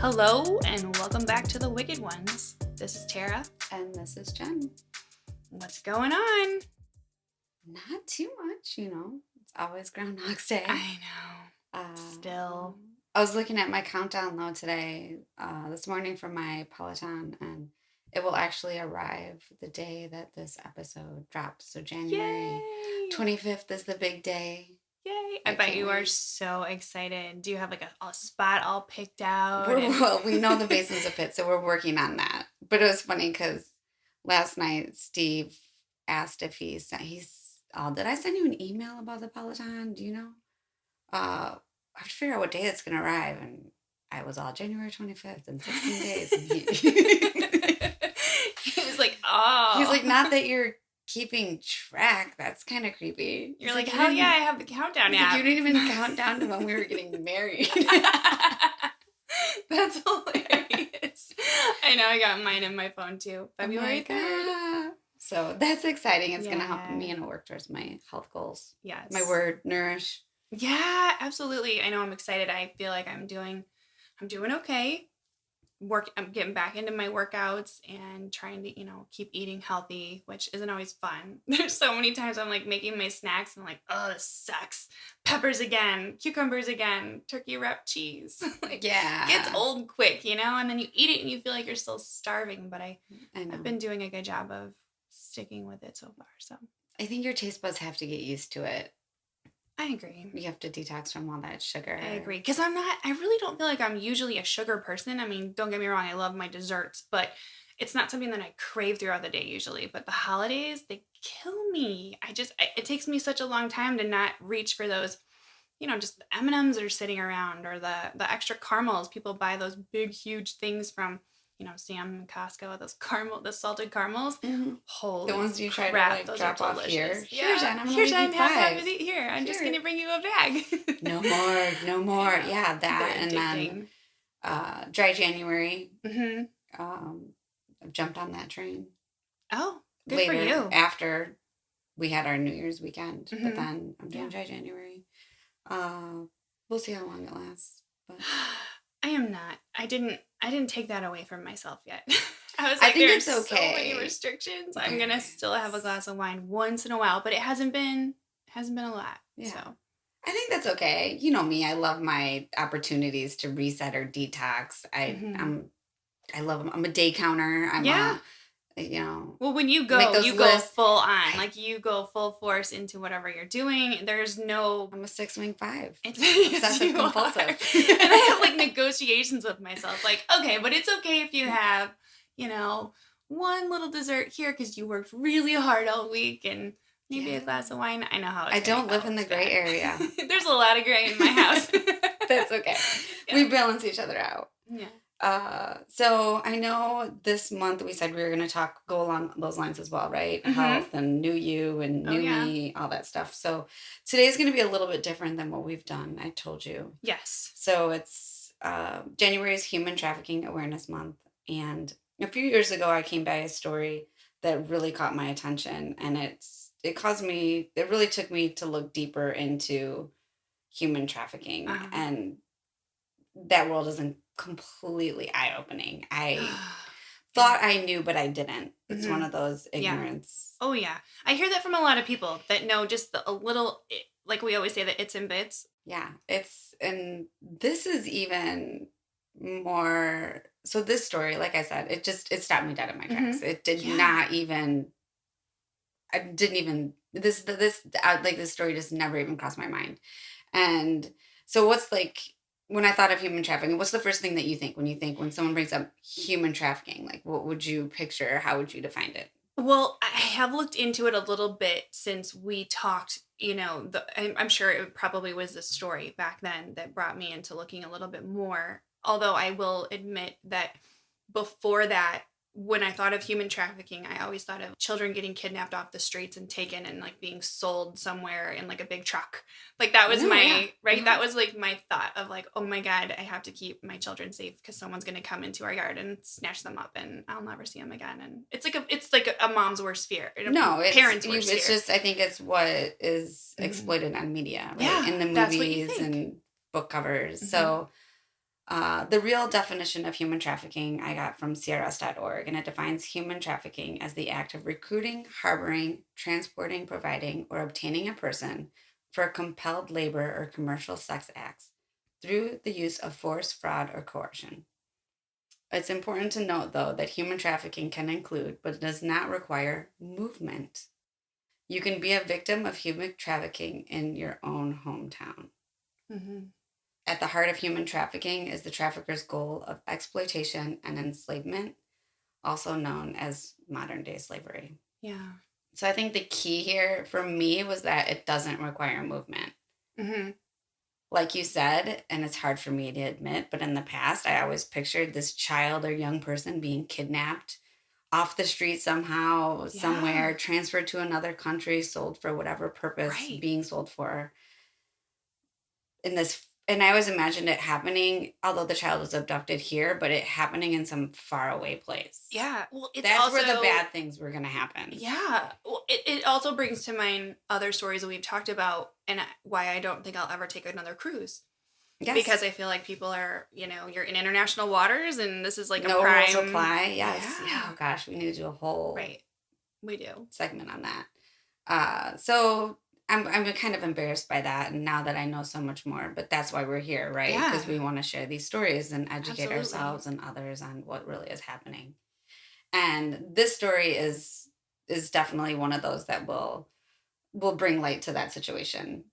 Hello and welcome back to The Wicked Ones. This is Tara. And this is Jen. What's going on? Not too much, It's always Groundhog's Day. I know. Still. I was looking at my countdown though today, this morning for my Peloton, and it will actually arrive the day that this episode drops. So January 25th is the big day. Yay. I bet you are so excited. Do you have like a spot all picked out? Well, we know the basement's a pit, so we're working on that. But it was funny because last night Steve asked if did I send you an email about the Peloton? Do you know? I have to figure out what day it's going to arrive. And I was all January 25th in 16 days. And he was like, oh. He was like, not that you're keeping track. That's kind of creepy. You're like, hell yeah, I have the countdown app. Like, you didn't even count down to when we were getting married. That's hilarious. I know, I got mine in my phone too. February 3rd. So that's exciting. It's going to help me and work towards my health goals. Yes. My word, nourish. Yeah, absolutely. I know, I'm excited. I feel like I'm doing okay. I'm getting back into my workouts and trying to, keep eating healthy, which isn't always fun. There's so many times I'm like making my snacks and I'm like, oh, this sucks. Peppers again, cucumbers again, turkey wrapped cheese. Gets old quick, and then you eat it and you feel like you're still starving. But I've been doing a good job of sticking with it so far. So I think your taste buds have to get used to it. I agree. You have to detox from all that sugar. I agree. Because I really don't feel like I'm usually a sugar person. I mean, don't get me wrong, I love my desserts, but it's not something that I crave throughout the day usually. But the holidays, they kill me. It takes me such a long time to not reach for those, just the M&Ms that are sitting around or the extra caramels. People buy those big, huge things from, Sam and Costco, the salted caramels. Mm-hmm. Holy the ones you try crap, to drop off here. Yeah. Here's Jen, have it here. I'm just gonna bring you a bag. No more. Yeah, that and then dry January. Mm-hmm. I've jumped on that train. Oh, good later, for you. After we had our New Year's weekend, Mm-hmm. but then I'm doing dry January. We'll see how long it lasts. But I am not. I didn't take that away from myself yet. I was I like, think there's it's okay. so many restrictions. I'm gonna still have a glass of wine once in a while, but it hasn't been a lot. Yeah. So I think that's okay. You know me. I love my opportunities to reset or detox. I love them. I'm a day counter. Well, when you go, go full on. Like, you go full force into whatever you're doing. There's no... I'm a 6-wing 5. It's obsessive compulsive. And I have, negotiations with myself. Like, okay, but it's okay if you have, one little dessert here because you worked really hard all week and maybe a glass of wine. I know how it's I don't live in the gray area. There's a lot of gray in my house. That's okay. Yeah. We balance each other out. Yeah. So I know this month we said we were going to go along those lines as well, right? Mm-hmm. Health and new you and new me, all that stuff. So today's going to be a little bit different than what we've done. I told you. Yes. So it's January is Human Trafficking Awareness Month. And a few years ago, I came by a story that really caught my attention. And it really took me to look deeper into human trafficking. Uh-huh. And that world isn't completely eye-opening. I thought I knew, but I didn't. It's one of those ignorance. Yeah. Oh, yeah. I hear that from a lot of people that know just a little, like we always say, that it's in bits. Yeah. And this is even more, so this story, like I said, it stopped me dead in my tracks. Mm-hmm. It did not even, this story just never even crossed my mind. And so when I thought of human trafficking, what's the first thing that you think when someone brings up human trafficking? Like, what would you picture? How would you define it? Well, I have looked into it a little bit since we talked, I'm sure it probably was the story back then that brought me into looking a little bit more. Although I will admit that before that, when I thought of human trafficking, I always thought of children getting kidnapped off the streets and taken and being sold somewhere in a big truck. That was right? Mm-hmm. That was my thought of oh my God, I have to keep my children safe because someone's going to come into our yard and snatch them up and I'll never see them again. And it's like a mom's worst fear. Parents' worst fear. It's just, I think it's what is exploited on media, right? In the movies and book covers. Mm-hmm. So The real definition of human trafficking I got from CRS.org, and it defines human trafficking as the act of recruiting, harboring, transporting, providing, or obtaining a person for compelled labor or commercial sex acts through the use of force, fraud, or coercion. It's important to note, though, that human trafficking can include, but does not require, movement. You can be a victim of human trafficking in your own hometown. Hmm. At the heart of human trafficking is the trafficker's goal of exploitation and enslavement, also known as modern day slavery. Yeah. So I think the key here for me was that it doesn't require movement. Hmm. Like you said, and it's hard for me to admit, but in the past, I always pictured this child or young person being kidnapped off the street somehow, Yeah. somewhere, transferred to another country, sold for whatever purpose Right. being sold for. In this, and I always imagined it happening, although the child was abducted here, but it happening in some faraway place. Yeah. Well, it's That's where the also bad things were going to happen. yeah. Well, it also brings to mind other stories that we've talked about, and why I don't think I'll ever take another cruise, Yes. because I feel like people are, you're in international waters, and this is like a No rules prime. apply. Yes. Yeah. Yeah. Oh gosh, we need to do a whole Right. We do. segment on that. So I'm kind of embarrassed by that, and now that I know so much more, but that's why we're here, right? Because Yeah. we want to share these stories and educate Absolutely. ourselves and others on what really is happening. And this story is definitely one of those that will bring light to that situation.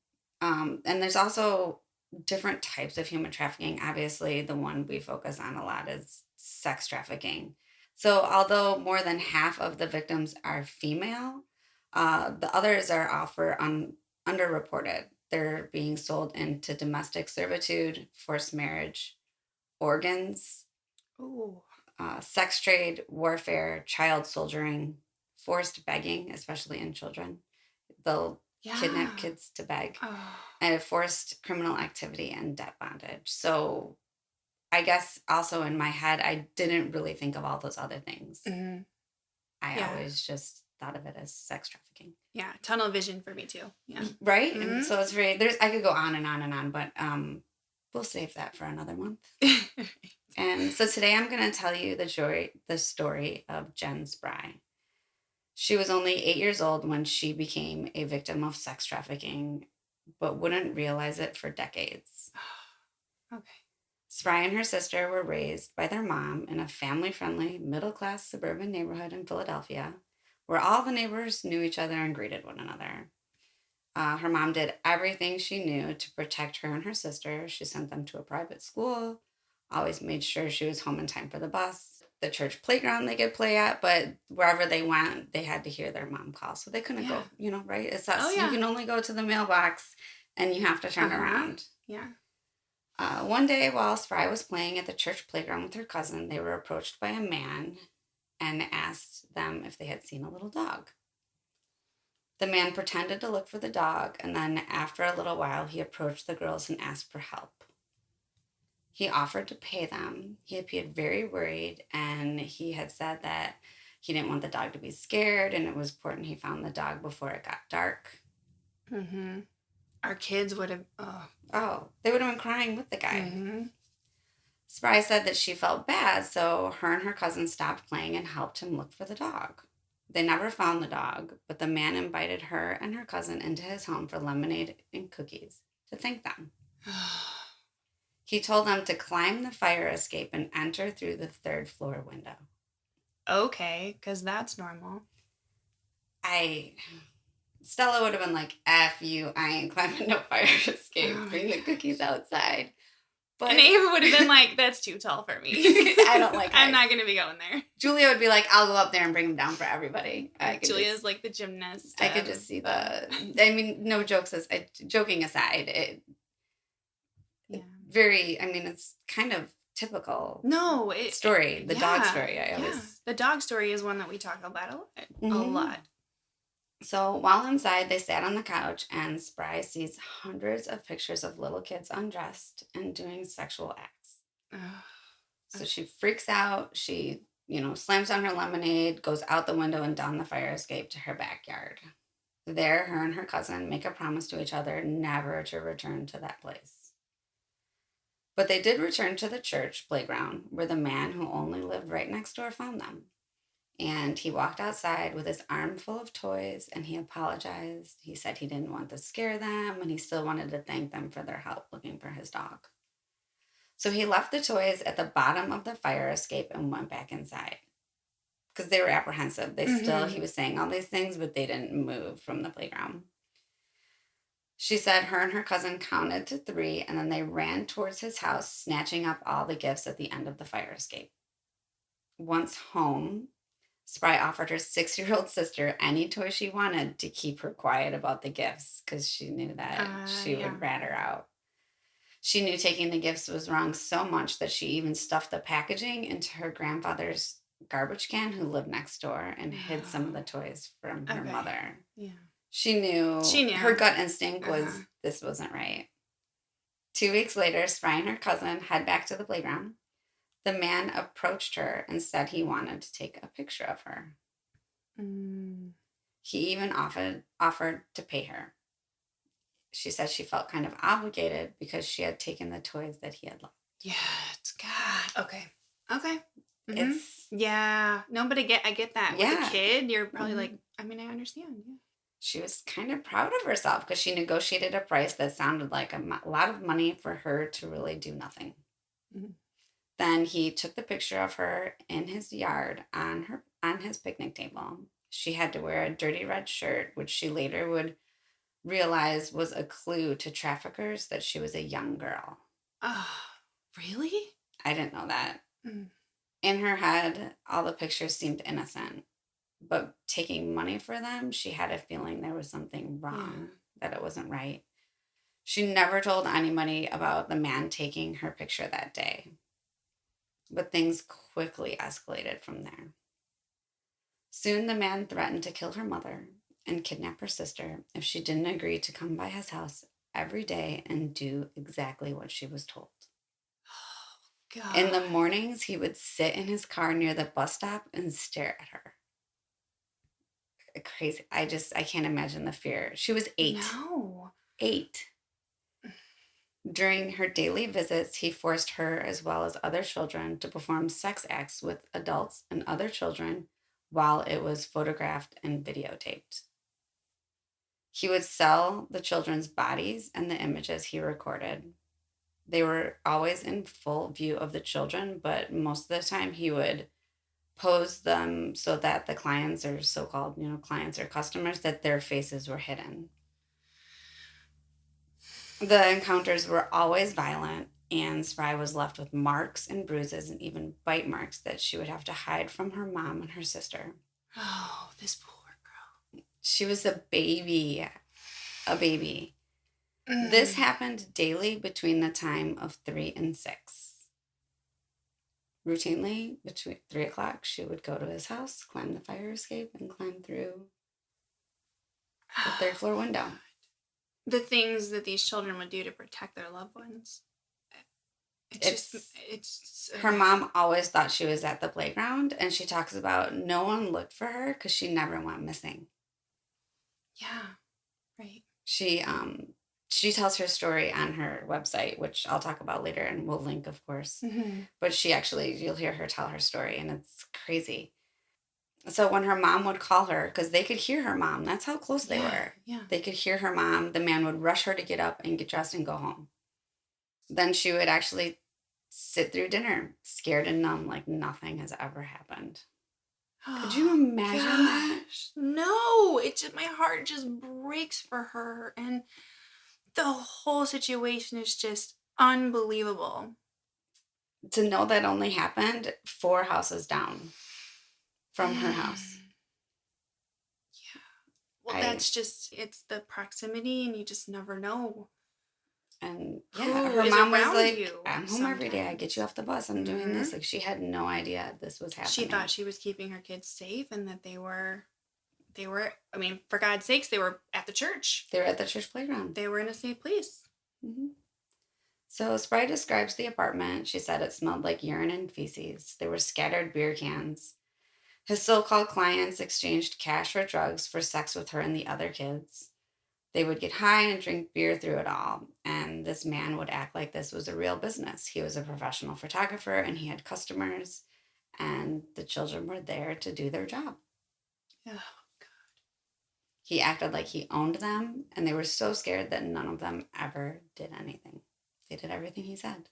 And there's also different types of human trafficking. Obviously, the one we focus on a lot is sex trafficking. So, although more than half of the victims are female, the others are underreported. They're being sold into domestic servitude, forced marriage, organs, Ooh. sex trade, warfare, child soldiering, forced begging, especially in children. They'll kidnap Yeah. kids to beg, Oh. and forced criminal activity and debt bondage. So I guess also in my head, I didn't really think of all those other things. Hmm. I Yeah. always just thought of it as sex trafficking. Yeah. Tunnel vision for me too. Yeah. Right? And Hmm. so it's there's I could go on and on and on, but we'll save that for another month. And so today I'm going to tell you the story of Jen Spry. She was only 8 years old when she became a victim of sex trafficking, but wouldn't realize it for decades. Okay. Spry and her sister were raised by their mom in a family friendly, middle class suburban neighborhood in Philadelphia, where all the neighbors knew each other and greeted one another. Her mom did everything she knew to protect her and her sister. She sent them to a private school, always made sure she was home in time for the bus, the church playground they could play at, but wherever they went, they had to hear their mom call. So they couldn't Yeah. go, right? It's Oh us. You yeah. can only go to the mailbox and you have to Uh turn huh. around. Yeah. One day, while Spry was playing at the church playground with her cousin, they were approached by a man and asked them if they had seen a little dog. The man pretended to look for the dog, and then after a little while, he approached the girls and asked for help. He offered to pay them. He appeared very worried, and he had said that he didn't want the dog to be scared, and it was important he found the dog before it got dark. Hmm. Our kids would have. Oh. Oh, they would have been crying with the guy. Hmm. Spry said that she felt bad, so her and her cousin stopped playing and helped him look for the dog. They never found the dog, but the man invited her and her cousin into his home for lemonade and cookies to thank them. He told them to climb the fire escape and enter through the third floor window. Okay, because that's normal. I Stella would have been like, F you, I ain't climbing no fire Oh escape. my Bring the cookies gosh. outside. And But Ava would have been like, "That's too tall for me. I don't like I'm heights. not gonna be going there." Julia would be like, I'll go up there and bring them down for everybody. Julia's like the gymnast. I could just see I mean, no jokes joking aside, Yeah. it's kind of typical No, story, the dog yeah, story. I yeah. always. The dog story is one that we talk about a lot. A Mhm. lot. So while inside, they sat on the couch, and Spry sees hundreds of pictures of little kids undressed and doing sexual acts. Ugh. So she freaks out. She, slams down her lemonade, goes out the window and down the fire escape to her backyard. There, her and her cousin make a promise to each other never to return to that place. But they did return to the church playground where the man who only lived right next door found them. And he walked outside with his arm full of toys and he apologized. He said he didn't want to scare them and he still wanted to thank them for their help looking for his dog. So he left the toys at the bottom of the fire escape and went back inside because they were apprehensive. He Mhm. was saying all these things, but they didn't move from the playground. She said her and her cousin counted to three and then they ran towards his house, snatching up all the gifts at the end of the fire escape. Once home, Spry offered her 6-year-old sister any toy she wanted to keep her quiet about the gifts because she knew that she would Yeah. rat her out. She knew taking the gifts was wrong so much that she even stuffed the packaging into her grandfather's garbage can, who lived next door, and hid some of the Oh, toys from her okay. mother. Yeah. She She knew her knew. gut instinct Uh-huh. was this wasn't right. 2 weeks later, Spry and her cousin head back to the playground. The man approached her and said he wanted to take a picture of her. Mm. He even offered to pay her. She said she felt kind of obligated because she had taken the toys that he had left. Yeah, it's God. Okay. Okay. Mhm. It's Yeah. No, but I get that. With a yeah. kid, you're probably like, Mhm. I mean, I understand. Yeah. She was kind of proud of herself because she negotiated a price that sounded like a lot of money for her to really do nothing. Mhm. Then he took the picture of her in his yard on his picnic table. She had to wear a dirty red shirt, which she later would realize was a clue to traffickers that she was a young girl. Oh, really? I didn't know that. Mm. In her head, all the pictures seemed innocent, but taking money for them, she had a feeling there was something Yeah. wrong, that it wasn't right. She never told anybody about the man taking her picture that day, but things quickly escalated from there. Soon the man threatened to kill her mother and kidnap her sister if she didn't agree to come by his house every day and do exactly what she was told. Oh, In the God. mornings, he would sit in his car near the bus stop and stare at her. Crazy. I can't imagine the fear. She was 8. No. 8. During her daily visits, he forced her, as well as other children, to perform sex acts with adults and other children while it was photographed and videotaped. He would sell the children's bodies and the images he recorded. They were always in full view of the children, but most of the time he would pose them so that the clients, or so-called, clients or customers, that their faces were hidden. The encounters were always violent, and Spry was left with marks and bruises and even bite marks that she would have to hide from her mom and her sister. Oh, this poor She was a baby, a baby. girl. This Mm. happened daily between the time of 3 and 6. Routinely, between 3 o'clock, she would go to his house, climb the fire escape, and climb through the third Oh, floor window. the things that these children would do to protect their loved ones. It's just, It's it's, Her mom always thought she was at the playground, and she talks about no one looked for her because she never went missing. yeah, right. She tells her story on her website, which I'll talk about later and we'll link, of course. Hmm. But you'll hear her tell her story, and it's crazy. So when her mom would call her, because they could hear her mom, that's how close they Yeah, were. yeah. They could hear her mom. The man would rush her to get up and get dressed and go home. Then she would actually sit through dinner, scared and numb, like nothing has ever happened. Could you Oh imagine that? gosh, no! It just my heart just breaks for her, and the whole situation is just unbelievable. To know that only happened 4 houses down from her house. Mm. Well, I that's just it's the proximity, and you just never know And yeah, who her is mom was around like, you "I'm home every day. I get you sometimes. off the bus. I'm doing this." Mhm. Like, she had no idea this was She thought happening. she was keeping her kids safe and that they were, I mean, for God's sakes, they were at the church. They were at the church playground. They were in a safe place. Hmm. So Spry describes the apartment. She said it smelled like urine and feces. There were scattered beer cans. His so-called clients exchanged cash or drugs for sex with her and the other kids. They would get high and drink beer through it all. And this man would act like this was a real business. He was a professional photographer and he had customers, and the children were there to do their job. Oh, He acted like he owned them, and they were so scared that none of them ever did anything. They did everything he said.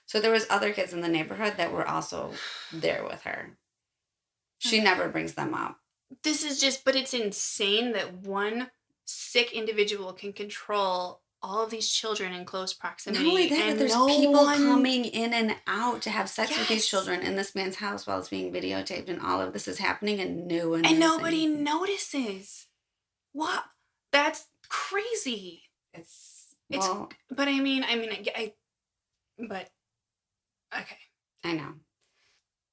So there was other kids in the neighborhood that were also there with her. She okay. never brings them up. This is just, but it's insane that one sick individual can control all of these children in close Not only proximity that, but and there's no people one. coming in and out to have sex with these Yes. children in this man's house while it's being videotaped, and all of this is happening, and no one And does nobody anything. notices. What? That's crazy. It's, It's, well, but but okay. I know.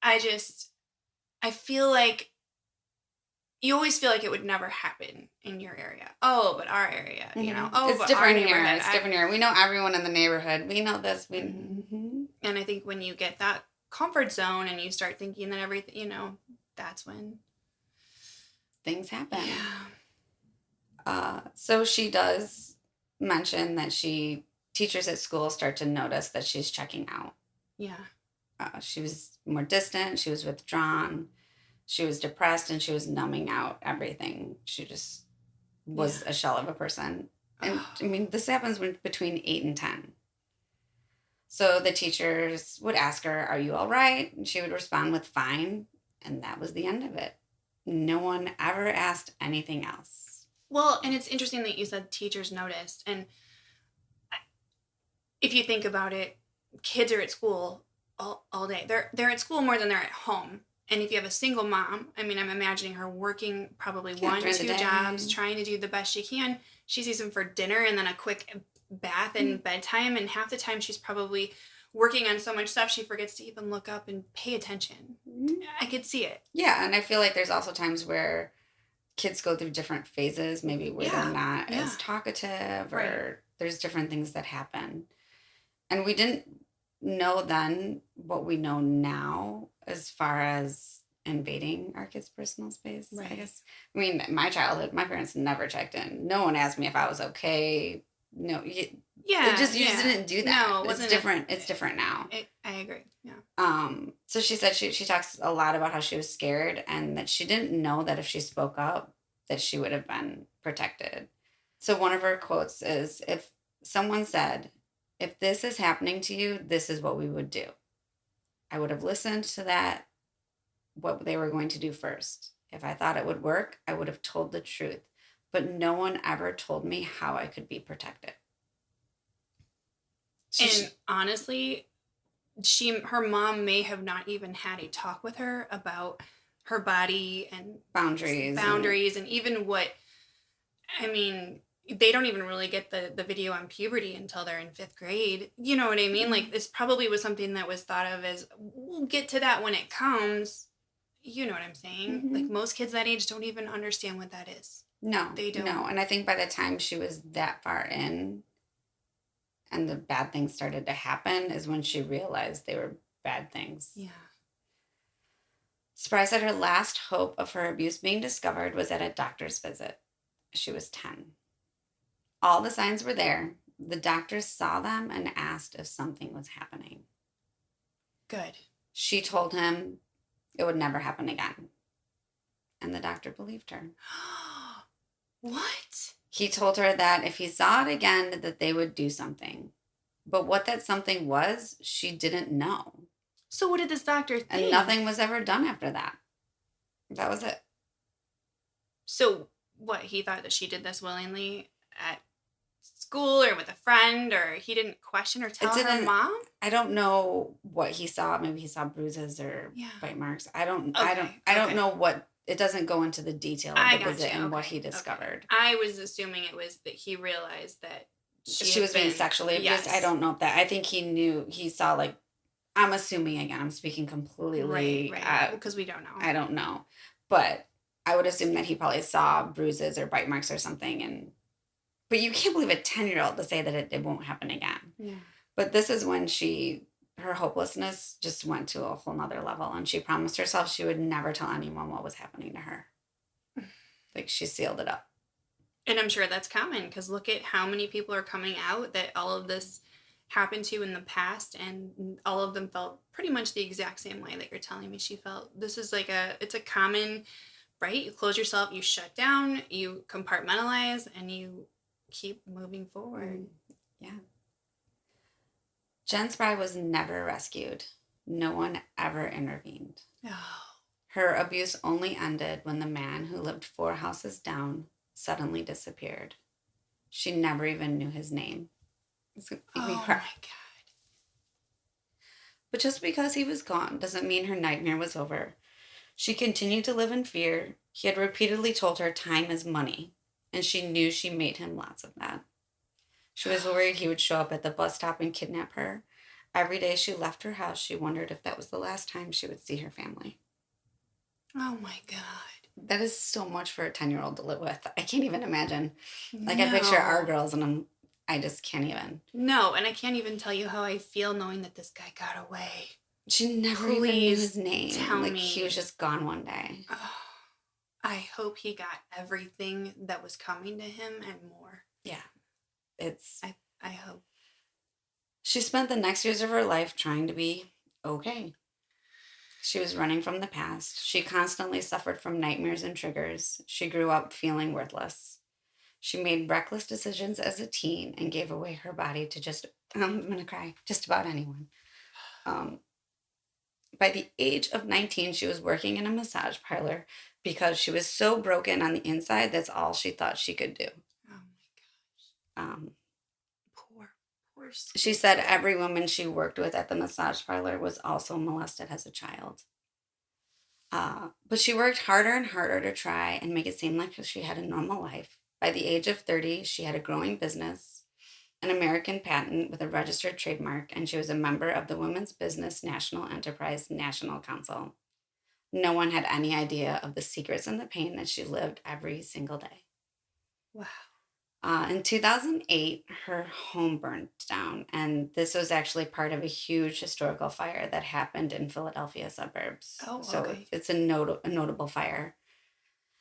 I just, I feel like you always feel like it would never happen in your area. Oh, but our area, oh, It's but our different here. neighborhood. It's different here. We know everyone in the neighborhood. We know this. Mhm. Mhm. And I think when you get that comfort zone and you start thinking that everything, that's when, Things happen. yeah, So she does mention that teachers at school start to notice that she's checking out. yeah, She was more distant. She was withdrawn. She was depressed, and she was numbing out everything. She just yeah. was a shell of a person. And Oh, I mean, this happens between 8 and 10. So the teachers would ask her, "Are you all right?" And she would respond with "Fine." And that was the end of it. No one ever asked anything else. well, and it's interesting that you said teachers noticed. And if you think about it, kids are at school all day. They're at school more than they're at home. And if you have a single mom, I mean, I'm imagining her working probably Yeah, one, during the two jobs, day. trying to do the best she can. She sees them for dinner and then a quick bath and bedtime. And half the time she's probably working on so much stuff she forgets to even look up and pay attention. Mhm. I could see it. Yeah, and I feel like there's also times where kids go through different phases, maybe where they're Yeah. not as Yeah. talkative, Right. or there's different things that happen. And we didn't know then what we know now as far as invading our kids' personal space, I Right. guess. I mean, my childhood, my parents never checked in. No one asked me if I was okay. No, it Yeah. just, you just Yeah. didn't do that. No, it It's wasn't a. different. It's different now. I agree. Yeah. So she said she talks a lot about how she was scared and that she didn't know that if she spoke up that she would have been protected. So one of her quotes is, if someone said, "If this is happening to you, this is what we would do," I would have listened to that, what they were going to do first. If I thought it would work, I would have told the truth. But no one ever told me how I could be protected. She, And honestly, her mom may have not even had a talk with her about her body and boundaries and boundaries and even what, I mean, they don't even really get the video on puberty until they're in 5th grade. You know what I mean? Like, this probably was something that was thought of as, we'll get to that when it comes. You know what I'm saying? Like, Mhm. most kids that age don't even understand what that is. No, They no. don't. And I think by the time she was that far in and the bad things started to happen is when she realized they were bad things. Yeah. Spry said her last hope of her abuse being discovered was at a doctor's visit. She was 10. All the signs were there. The doctors saw them and asked if something was happening. Good. She told him it would never happen again. And the doctor believed her. What? He told her that if he saw it again, that they would do something. But what that something was, she didn't know. So what did this doctor And think? nothing was ever done after that. That was it. So what, he thought that she did this willingly at school or with a friend, or he didn't question or It tell her didn't, mom? I don't know what he saw. Maybe he saw bruises or Yeah. bite marks. I don't Okay. know what, it doesn't go into the detail of I the got visit you. and what Okay. he Okay. discovered. I was assuming it was that he realized that She had was being been. sexually abused. I Yes. don't know if that, I think he knew, he saw, like, I'm assuming again, I'm speaking Right. completely, Right. Well, because we don't know. I don't know. But I would assume that he probably saw bruises or bite marks or something. But you can't believe a 10-year-old to say that it won't happen again. Yeah. But this is when her hopelessness just went to a whole nother level. And she promised herself she would never tell anyone what was happening to her. Like, she sealed it up. And I'm sure that's common because look at how many people are coming out that all of this happened to in the past, and all of them felt pretty much the exact same way that you're telling me she felt. This is like it's a common, right? You close yourself, you shut down, you compartmentalize, and you keep moving forward. Mm, yeah. Jen Spry was never rescued. No one ever intervened. Oh, Her abuse only ended when the man who lived 4 houses down suddenly disappeared. She never even knew his name. It's gonna make me oh cry. my God. But just because he was gone doesn't mean her nightmare was over. She continued to live in fear. He had repeatedly told her time is money, and she knew she made him lots of that. She was worried he would show up at the bus stop and kidnap her. Every day she left her house, she wondered if that was the last time she would see her family. Oh my God. That is so much for a 10-year-old to live with. I can't even imagine. Like, I picture our No. girls, and I just can't even. No, and I can't even tell you how I feel knowing that this guy got away. She never even knew his Please name. tell Like, he was me. just gone one day. Oh, I hope he got everything that was coming to him and more. Yeah, it's. I hope. She spent the next years of her life trying to be okay. She was running from the past. She constantly suffered from nightmares and triggers. She grew up feeling worthless. She made reckless decisions as a teen and gave away her body to just, I'm going to cry, just about anyone. Um, by the age of 19, she was working in a massage parlor because she was so broken on the inside, that's all she thought she could do. Oh my gosh. Um, Poor, poor she sweet said girl. every woman she worked with at the massage parlor was also molested as a child. But she worked harder and harder to try and make it seem like she had a normal life. By the age of 30, she had a growing business, an American patent with a registered trademark, and she was a member of the Women's Business National Enterprise National Council. No one had any idea of the secrets and the pain that she lived every single day. Wow. In 2008, her home burned down, and this was actually part of a huge historical fire that happened in Philadelphia suburbs. Oh, So okay. it's a notable fire.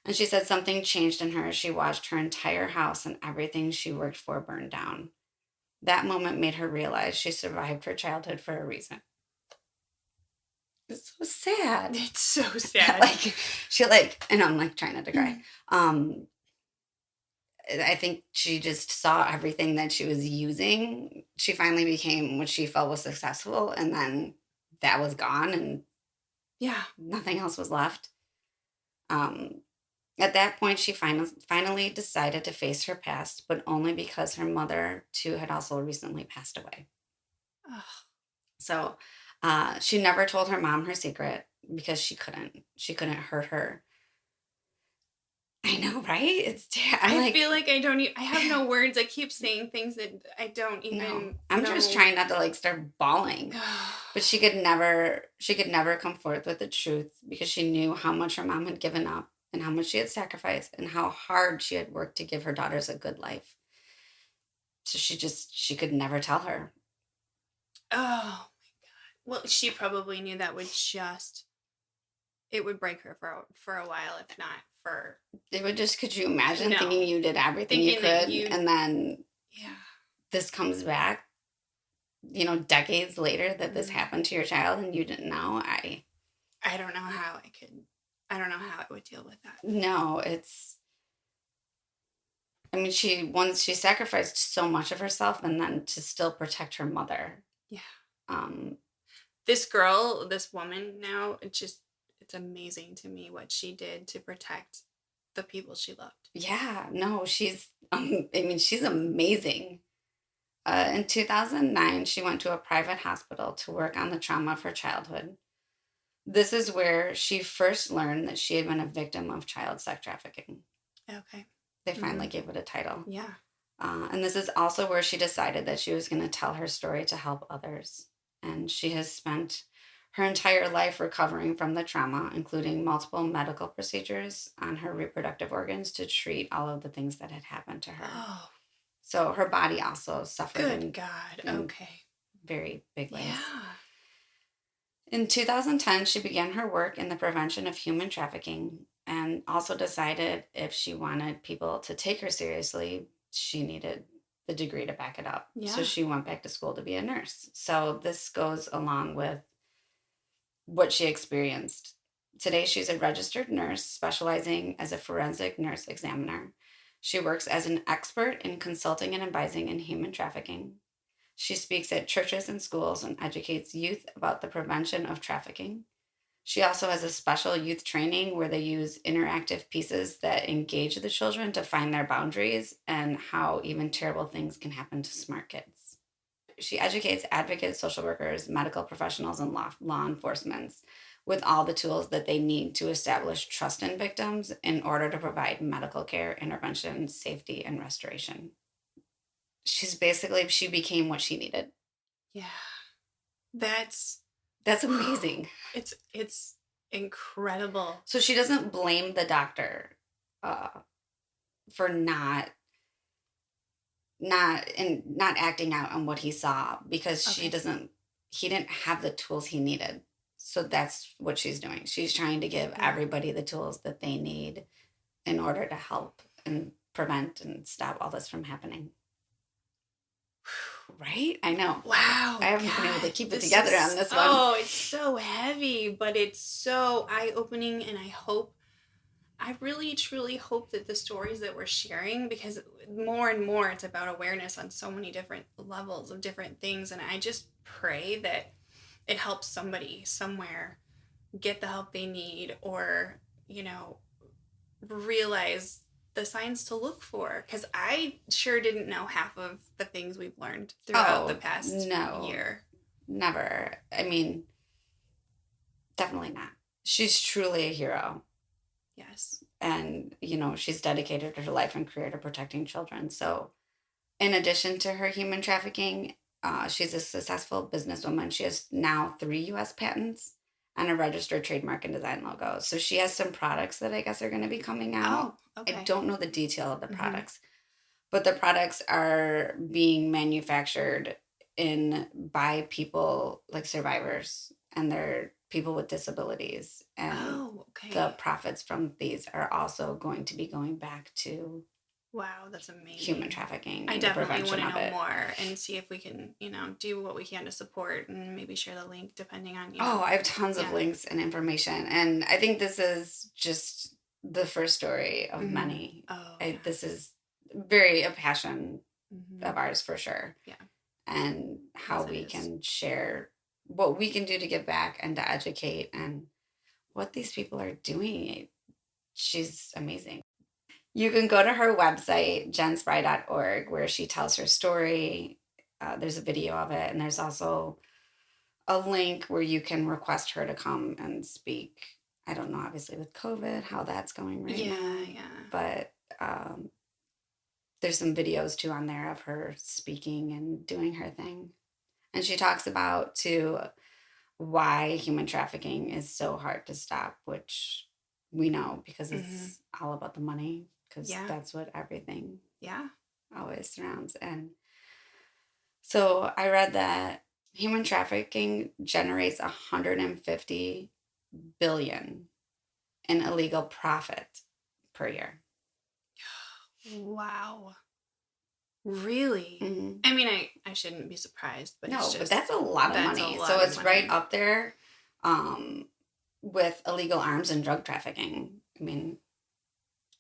And she said something changed in her. She watched her entire house and everything she worked for burn down. That moment made her realize she survived her childhood for a reason. It's so sad. It's so sad. Like, she like, and I'm like trying not to cry. Um, I think she just saw everything that she was using. She finally became what she felt was successful, and then that was gone, and Yeah. nothing else was left. Um, at that point, she finally decided to face her past, but only because her mother, too, had also recently passed away. Oh, So she never told her mom her secret because she couldn't. She couldn't hurt her. I know, right? I'm I like, feel like I don't. I have no words. I keep saying things that I don't no. even I'm just know. trying not to like start bawling. But she could never come forth with the truth because she knew how much her mom had given up and how much she had sacrificed and how hard she had worked to give her daughters a good life. So she could never tell her. Oh, well, she probably knew that would just it would break her for a while, if not for They would just, could you imagine thinking no, you did everything you thinking that could you and then yeah. this comes back, decades later that this Mm, happened to your child and you didn't know? I don't know how I could. I don't know how I would deal with that. No, I mean, she sacrificed so much of herself and then to still protect her mother. Yeah. Um, This girl, this woman now, it's amazing to me what she did to protect the people she loved. yeah, no, I mean, she's amazing. In 2009, she went to a private hospital to work on the trauma of her childhood. This is where she first learned that she had been a victim of child sex trafficking. Okay. They finally Mhm. gave it a title. Yeah. And this is also where she decided that she was going to tell her story to help others. And she has spent her entire life recovering from the trauma, including multiple medical procedures on her reproductive organs to treat all of the things that had happened to her. Oh, So her body also suffered good God. in Okay. very big ways. Yeah. In 2010, she began her work in the prevention of human trafficking. and also decided if she wanted people to take her seriously, she needed the degree to back it up. So Yeah. she went back to school to be a nurse. So this goes along with what she experienced. Today, she's a registered nurse specializing as a forensic nurse examiner. She works as an expert in consulting and advising in human trafficking. She speaks at churches and schools and educates youth about the prevention of trafficking. She also has a special youth training where they use interactive pieces that engage the children to find their boundaries and how even terrible things can happen to smart kids. She educates advocates, social workers, medical professionals, and law enforcement with all the tools that they need to establish trust in victims in order to provide medical care, intervention, safety, and restoration. She became what she needed. Yeah. That's That's amazing. it's incredible. So she doesn't blame the doctor uh, for not acting out on what he saw because Okay. he didn't have the tools he needed. So that's what she's doing. She's trying to give Yeah. everybody the tools that they need in order to help and prevent and stop all this from happening. Right? I know. I Wow, haven't been able to God, keep it this together on is this one. oh, it's so heavy, but it's so eye-opening, and I really truly hope that the stories that we're sharing, because more and more it's about awareness on so many different levels of different things, and I just pray that it helps somebody somewhere get the help they need, or, you know, realize the signs to look for, because I sure didn't know half of the things we've learned throughout the Oh, past no. year. Never. I mean, definitely not. She's truly a hero. Yes. And, she's dedicated her life and career to protecting children. So, in addition to her human trafficking, she's a successful businesswoman. She has now 3 U.S. patents and a registered trademark and design logo. So she has some products that I guess are going to be coming out. Oh, I okay. don't know the detail of the Mm-hmm. products, but the products are being manufactured in by people like survivors, and they're people with disabilities, and Oh, the okay. profits from these are also going to be going back to Wow, that's human amazing. trafficking I and the definitely want prevention to of know it. more and see if we can, do what we can to support, and maybe share the link depending on, Oh, I have tons of yeah. links and information, and I think this is just the first story of Mm-hmm. many. Oh, yeah. This is very a passion Mm-hmm. of ours for sure, Yeah. and how Yes, it we is. can share what we can do to give back and to educate and what these people are doing. She's amazing. You can go to her website, jenspry.org, where she tells her story. There's a video of it, and there's also a link where you can request her to come and speak. I don't know, obviously, with COVID, how that's going right Yeah, now, yeah. but there's some videos too on there of her speaking and doing her thing. And she talks about too why human trafficking is so hard to stop, which we know because Mm-hmm. it's all about the money, because Yeah. that's what everything Yeah. always surrounds. And so I read that human trafficking generates 150 billion in illegal profit per year. Wow. Really? Hmm. I mean, I shouldn't be surprised, but it's No, but just that's a lot of that's a money. So lot of it's right money. up there um, with illegal arms and drug trafficking. I mean,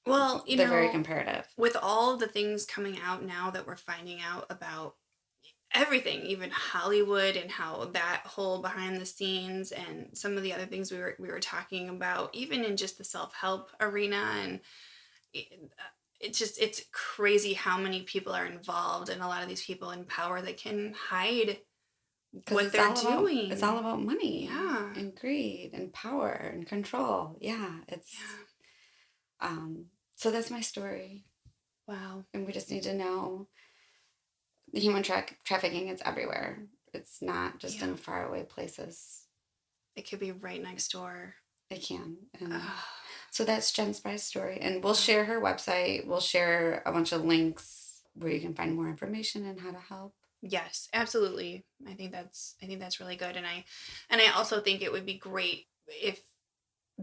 Well, they're very comparative. with all the things coming out now that we're finding out about everything, even Hollywood and how that whole behind the scenes, and some of the other things we were talking about, even in just the self-help arena, and it, it's crazy how many people are involved, and a lot of these people in power that can hide Because what they're it's all doing. about money Yeah. and greed and power and control. Yeah, it's Yeah. um so that's my story. Wow. And we just need to know the trafficking is everywhere. It's not just Yeah. in faraway places. It could be right next door. It can. And Ugh. so that's Jen Spry's story. And we'll Wow. share her website. We'll share a bunch of links where you can find more information and how to help. Yes, absolutely. I think that's really good, and I also think it would be great if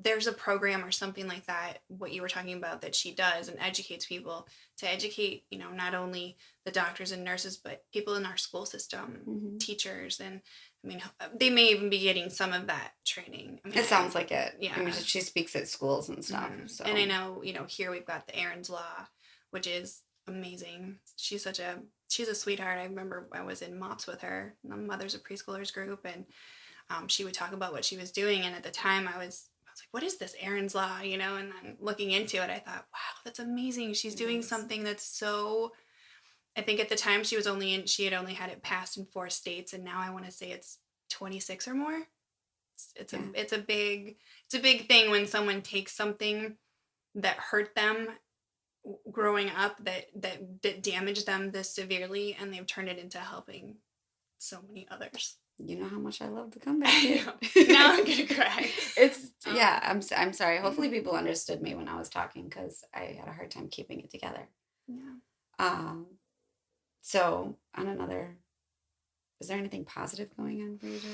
there's a program or something like that, what you were talking about, that she does and educates people to educate, not only the doctors and nurses, but people in our school system, Mhm. teachers. And I mean, they may even be getting some of that training. I mean, It sounds like it. I mean, yeah. she speaks at schools and stuff, And I so know, here we've got the Aaron's Law, which is amazing. She's a sweetheart. I remember I was in MOPS with her, the Mothers of Preschoolers group, and she would talk about what she was doing. And at the time, I was like, "What is this Aaron's Law?" And then looking into it, I thought, "Wow, that's amazing. She's it doing is. something that's so." I think at the time she had only had it passed in 4 states, and now I want to say it's 26 or more. It's a Yeah. it's a big thing when someone takes something that hurt them growing up, that damaged them this severely, and they've turned it into helping so many others. You know how much I love the comeback I kid. know. Now I'm gonna cry. It's yeah, Um, I'm sorry. Hopefully people understood me when I was talking because I had a hard time keeping it together. yeah. Um, so on another, is there anything positive going on for you to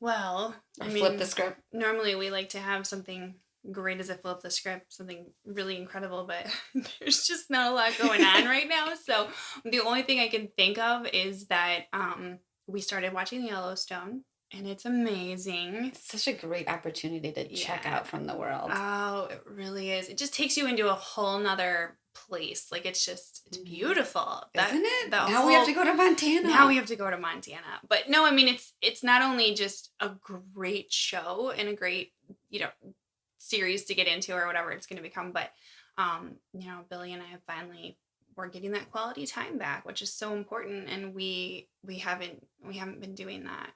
Well, I or flip the mean, script? normally we like to have something great as a flip the script, something really incredible, but there's just not a lot going on right now. So the only thing I can think of is that we started watching Yellowstone, and it's amazing. It's such a great opportunity to check Yeah. out from the world. Oh, it really is. It just takes you into a whole nother place. Like, it's Mhm. beautiful. Isn't it? The Now we have whole to go to Now we Montana. have to go to Montana. But no, I mean, it's not only just a great show and a great, you know, series to get into or whatever it's going to become, but Billy and I have finally we're getting that quality time back, which is so important, and we haven't been doing that.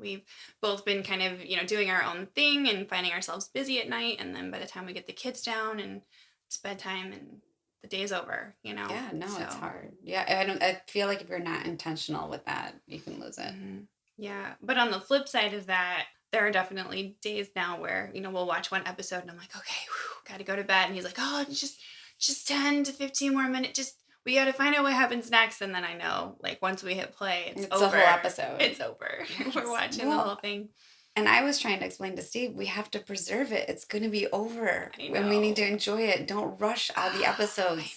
We've both been kind of, doing our own thing and finding ourselves busy at night, and then by the time we get the kids down and it's bedtime and the day's over. Yeah, no, So it's hard. Yeah, I don't. I feel like if you're not intentional with that, you can lose it. yeah, but on the flip side of that, there are definitely days now where we'll watch one episode and I'm like, okay, gotta go to bed, and he's like, oh, just 10 to 15 more minutes, just we gotta find out what happens next, and then I know, like, once we hit play, it's It's a whole over. episode. It's over. We're Yes. watching the whole Well, thing. and I was trying to explain to Steve, we have to preserve it. It's going to be over, I and we need to know. enjoy it. Don't rush all the I episodes.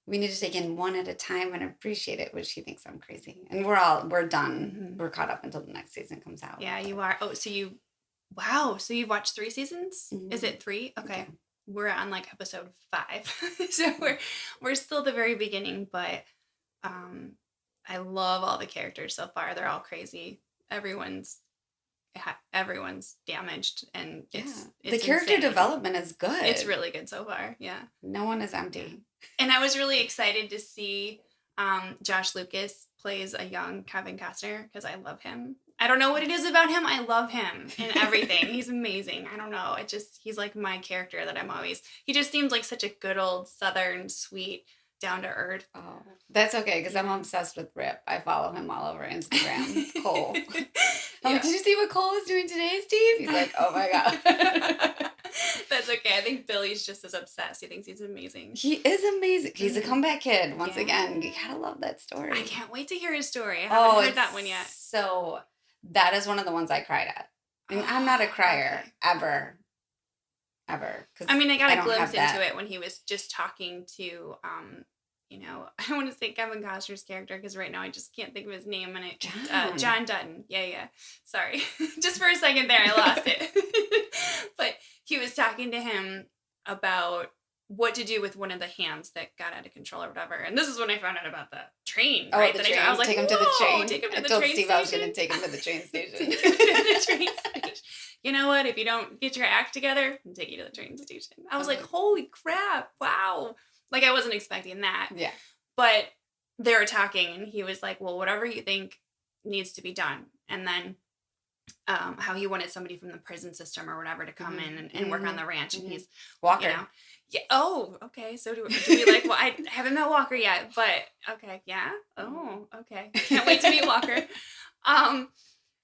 We need to take in one at a time and appreciate it, which he thinks I'm crazy. And we're know. done. We're caught up until the next season comes out. Yeah, But you are. Oh, wow, so you've watched 3 seasons? Is mhm, it three? yeah, Okay. We're on like episode 5. So we're still at the very beginning, but um I love all the characters so far. They're all crazy. Everyone's damaged, and yeah. The it's character insane. development is It's good. really good so far. Yeah. No one is Yeah. empty. And I was really excited to see Josh Lucas plays a young Kevin Costner because I love him. I don't know what it is about him. I love him in everything. He's amazing. I don't know. He's like my character that he just seems like such a good old Southern, sweet, down to earth. Oh, that's okay because I'm Yeah. obsessed with Rip. I follow him all over Instagram. Cole. I'm like, Yeah. did you see what Cole is doing today, Steve? He's like, oh my God. That's okay. I think Billy's just as obsessed. He thinks he's amazing. He is amazing. He's a Mhm. comeback kid. Once again, you Yeah. gotta love that I story. can't wait to hear his story. I haven't Oh, heard it's that one yet. so. That is one of the ones I cried at. And I'm not a Oh, crier okay. ever, ever, I because mean, I got I a don't glimpse have into that. it when he was just talking to, I want to say Kevin Costner's character because right now I just can't think of his name. And John. John Dutton. Yeah, yeah. Sorry, just for a second there, I lost it. But he was talking to him about what to do with one of the hands that got out of control or whatever. And this is when I found out about the train, Oh, right? the I was train. like, Take him to the whoa, train. take him I to the told train Steve I was going station. to take him to the train station. Take him to the train station. You know what? If you don't get your act together, I'll take you to the train station. I was like, Okay. holy crap. Wow. Like, I wasn't expecting that. Yeah. But they were talking, and he was like, well, whatever you think needs to be done. And then how he wanted somebody from the prison system or whatever to come in and work on the ranch. And he's, Walker. yeah. Oh, okay. So do we like, well, I haven't met Walker yet, but okay. Yeah. Oh, okay. Can't wait to meet Walker. Um,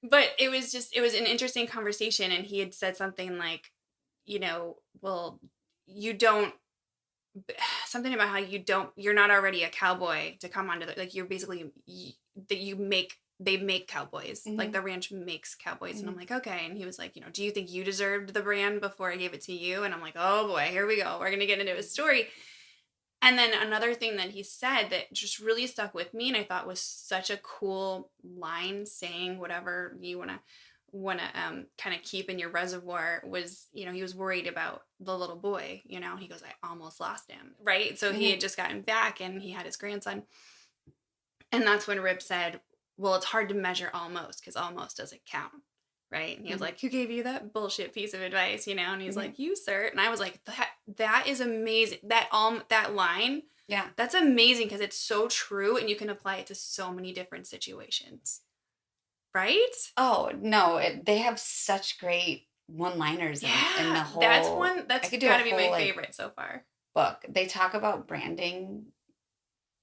but it was an interesting conversation. And he had said something like, well, you don't, something about how you're not already a cowboy to come onto like you're basically, that you make they make cowboys. Like Mhm, the ranch makes cowboys. And I'm mhm, like, okay. And he was like, do you think you deserved the brand before I gave it to you? And I'm like, oh boy, here we go. We're going to get into a story. And then another thing that he said that just really stuck with me and I thought was such a cool line saying whatever you want to kind of keep in your reservoir was, he was worried about the little boy, he goes, I almost lost him. Right. So he mhm, had just gotten back and he had his grandson. And that's when Rip said, well, it's hard to measure almost because almost doesn't count. Right. And he was mhm, like, who gave you that bullshit piece of advice? And he's mhm. like, you, sir. And I was like, that is amazing. That line, Yeah. that's amazing because it's so true and you can apply it to so many different situations. Right? Oh, no, they have such great one-liners in the Yeah. That's whole one I that's could do a gotta be whole, my like, favorite so far. book. They talk about branding.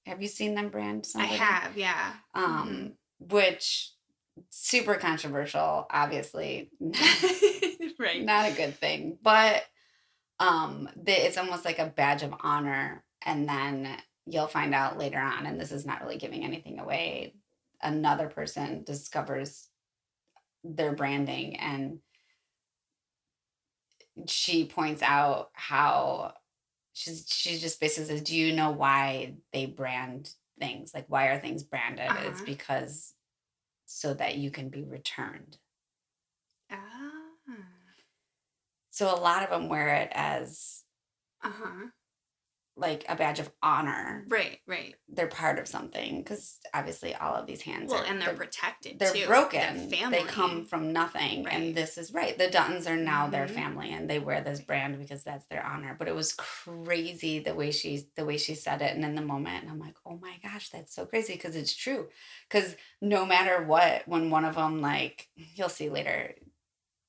Have you seen them brand I somebody? have, yeah. Hmm. Which super controversial, obviously, Right. not a good thing, but, it's almost like a badge of honor, and then you'll find out later on, and this is not really giving anything away, another person discovers their branding, and she points out how she just basically says, "Do you know why they brand things? Like, why are things branded? It's Uh-huh. because so that you can be returned." Ah. So a lot of them wear it as Uh-huh. like a badge of honor. Right, right. They're part of something because obviously all of these hands Well, are and they're protected they're too. Their broken. They come family. from nothing, and Right. this is right. The Duttons are now their Mhm. family, and they wear this brand because that's their honor. But it was crazy the way she said it, and in the moment, and I'm like, oh my gosh, that's so crazy because it's true. Because no matter what, when one of them, like you'll see later,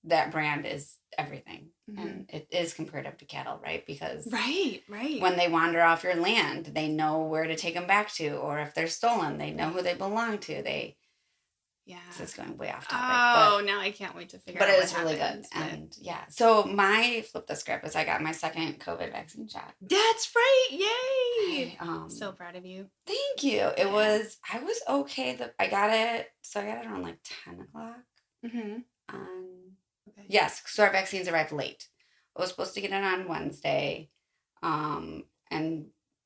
that brand is everything, Mhm. and it is comparative to cattle, right? Because Right, right. when they wander off your land, they know where to take them back to, or if they're stolen, they know who Right. they belong to. This Yeah. is going way off topic, Oh, now I can't wait to figure but out it what is really good. happens, but And yeah, so my flip the script is I got my second COVID vaccine shot. that's right. Yay. I So proud of you. thank you. Yeah. I was okay. I got it. So I got it around like 10 o'clock. Mhm. On Okay. Yes, so our vaccines arrived late. I was supposed to get it on Wednesday, and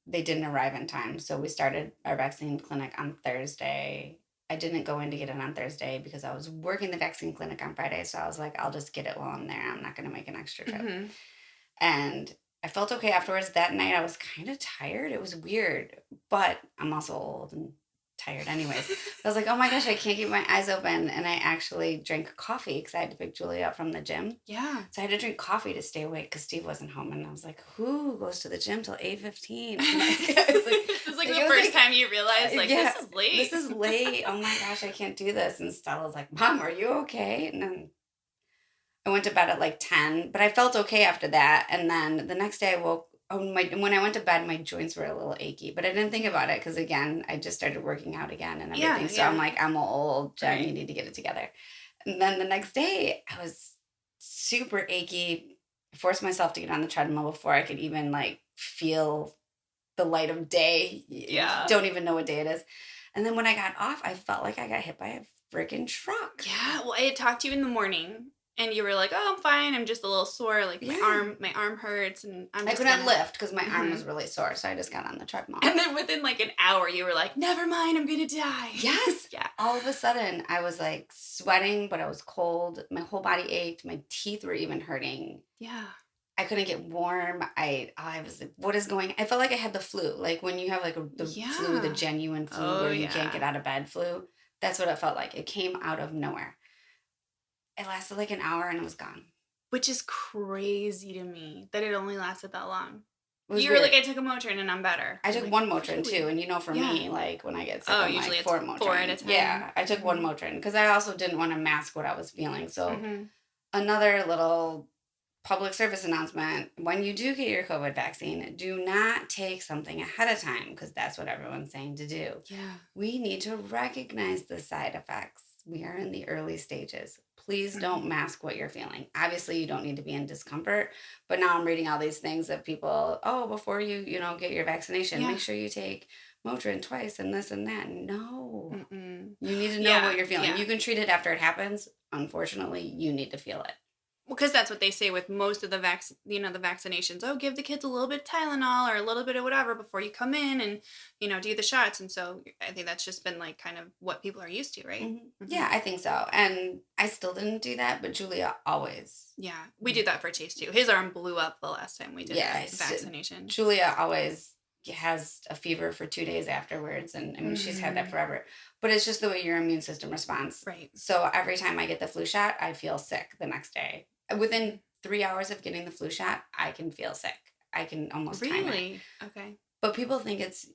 they didn't arrive in time. So we started our vaccine clinic on Thursday. I didn't go in to get it on Thursday because I was working the vaccine clinic on Friday. So I was like, I'll just get it while I'm there. I'm not going to make an extra trip. Mhm. And I felt okay afterwards. That night I was kind of tired. It was weird, but I'm also old and tired anyways. I was like, oh my gosh, I can't keep my eyes open. And I actually drank coffee because I had to pick Julie up from the gym. Yeah. So I had to drink coffee to stay awake because Steve wasn't home. And I was like, who goes to the gym till 8:15? I was like, This is like it the was first like, time you realize, like, yeah, this is late. this is late. Oh my gosh, I can't do this. And Stella was like, Mom, are you okay? And then I went to bed at like 10, but I felt okay after that. And then the next day I woke when I went to bed, my joints were a little achy, but I didn't think about it because again, I just started working out again and everything. Yeah, So I'm yeah. like, I'm old, Jen, you Right. need to get it together. And then the next day I was super achy. I forced myself to get on the treadmill before I could even like feel the light of day. You Yeah. don't even know what day it is. And then when I got off, I felt like I got hit by a freaking truck. Yeah. Well, I had talked to you in the morning and you were like, "Oh, I'm fine. I'm just a little sore. Like Yeah. my arm hurts and I'm I just couldn't gonna." lift because my arm was Mhm. really sore, so I just got on the treadmill. And then within like an hour, you were like, "Never mind. I'm gonna die." Yes. Yeah. All of a sudden, I was like sweating, but I was cold. My whole body ached. My teeth were even hurting. Yeah. I couldn't get warm. I was like, what is going? I felt like I had the flu. Like when you have like the flu, the Yeah. genuine flu Oh where you can't get yeah. out of bed flu. That's what it felt like. It came out of nowhere. It lasted like an hour and it was gone. Which is crazy to me that it only lasted that long. It was You were like, weird. "I took a Motrin and I'm better." I I'm took like, one Motrin too, "Really?" and for Yeah. me, like when I get sick, Oh, I'm like usually it's four 4 at a Motrin. time. Yeah, I took one Mhm. Motrin because I also didn't want to mask what I was feeling. So Mhm. another little public service announcement: when you do get your COVID vaccine, do not take something ahead of time because that's what everyone's saying to do. Yeah. We need to recognize the side effects. We are in the early stages. Please don't Mhm. mask what you're feeling. Obviously, you don't need to be in discomfort, but now I'm reading all these things that people, oh, before you get your vaccination, make Yeah. sure you take Motrin twice and this and that. No. Mm-mm. You need to know Yeah, what you're feeling. yeah. You can treat it after it happens. Unfortunately, you need to feel it. Well, because that's what they say with most of the the vaccinations. Oh, give the kids a little bit of Tylenol or a little bit of whatever before you come in and, do the shots. And so I think that's just been like kind of what people are used to, right? Yeah, I think so. And I still didn't do that, but Julia always. Yeah, we did that for Chase too. His arm blew up the last time we did Yeah, the vaccination. Julia always has a fever for 2 days afterwards. And I mean, she's had that Mhm. forever. But it's just the way your immune system responds. Right. So every time I get the flu shot, I feel sick the next day. Within 3 hours of getting the flu shot, I can feel sick. I can almost time it. Really? Okay. But people think it's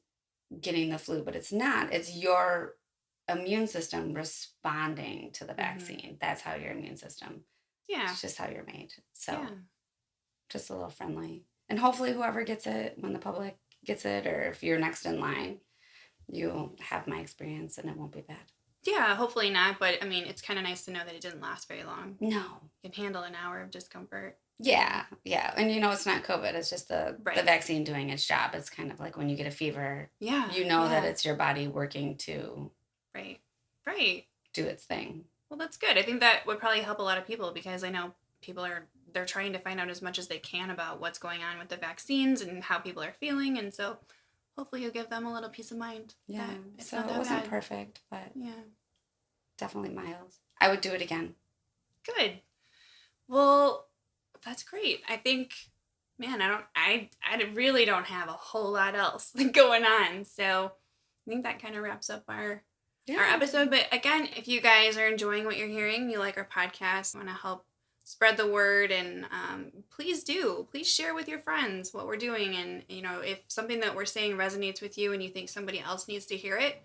getting the flu, but it's not. It's your immune system responding to the Hmm. vaccine. That's how your immune system, Yeah. it's just how you're made. So Yeah. just a little friendly. And hopefully, whoever gets it, when the public gets it, or if you're next in line, you'll have my experience and it won't be bad. Yeah, hopefully not. But I mean, it's kind of nice to know that it didn't last very long. No. You can handle an hour of discomfort. Yeah, yeah. And it's not COVID. It's just the Right. vaccine doing its job. It's kind of like when you get a fever, Yeah. you know that Yeah. it's your body working to Right. Right. do its thing. Well, that's good. I think that would probably help a lot of people because I know they're trying to find out as much as they can about what's going on with the vaccines and how people are feeling, and so hopefully you'll give them a little peace of mind. Yeah. That it's So not it that wasn't bad. perfect, but Yeah. definitely mild. I would do it again. Good. Well, that's great. I think, man, I really don't have a whole lot else going on. So I think that kind of wraps up our Yeah. episode. But again, if you guys are enjoying what you're hearing, you like our podcast, want to help spread the word, and please share with your friends what we're doing. And if something that we're saying resonates with you and you think somebody else needs to hear it,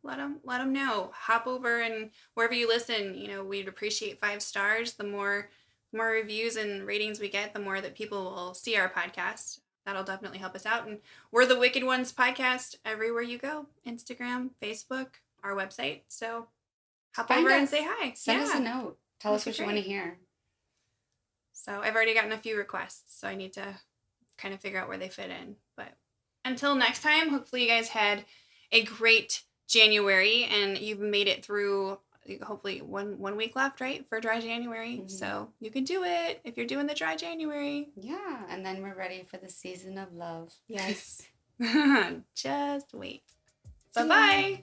let them know. Hop over, and wherever you listen, we'd appreciate 5 stars. The more reviews and ratings we get, the more that people will see our podcast. That'll definitely help us out. And we're the Wicked Ones podcast everywhere you go: Instagram, Facebook, our website. So hop Find over and us. say hi. Send us a Yeah, note. Tell us that'd what be you want to great. hear. So I've already gotten a few requests, so I need to kind of figure out where they fit in. But until next time, hopefully you guys had a great January and you've made it through. Hopefully one week left, right, for dry January. So you can do it if you're doing the dry January. Yeah. And then we're ready for the season of love. Yes. Just wait. See Bye ya. bye.